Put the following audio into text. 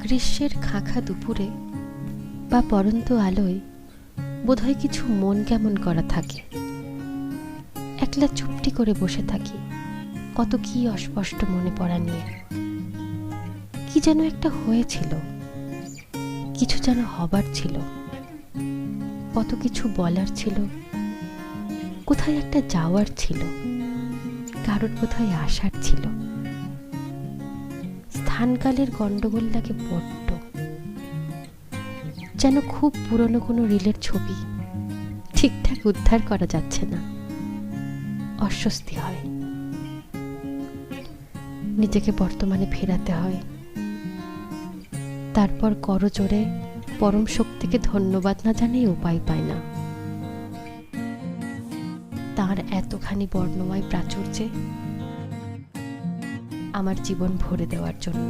গ্রীষ্মের খাঁখা দুপুরে বা পরন্ত আলোয় বোধহয় কিছু মন কেমন করা থাকে। একলা চুপটি করে বসে থাকি, কত কি অস্পষ্ট মনে পড়া নিয়ে। কি যেন একটা হয়েছিল, কিছু যেন হবার ছিল, কত কিছু বলার ছিল, কোথায় একটা যাওয়ার ছিল, কারোর কোথায় আসার ছিল। স্থানকালের গন্ডগোল লাগে বড্ড, যেন খুব পুরনো কোনো রিলের ছবি ঠিকঠাক উদ্ধার করা যাচ্ছে না। অস্বস্তি হয়, নিজেকে বর্তমানে ফেরাতে হয়। তারপর করজোড়ে পরম শক্তিকে ধন্যবাদ না জানিয়ে উপায় পায় না, তার এতখানি বর্ণময় প্রাচুর্যে আমার জীবন ভরে দেওয়ার জন্য।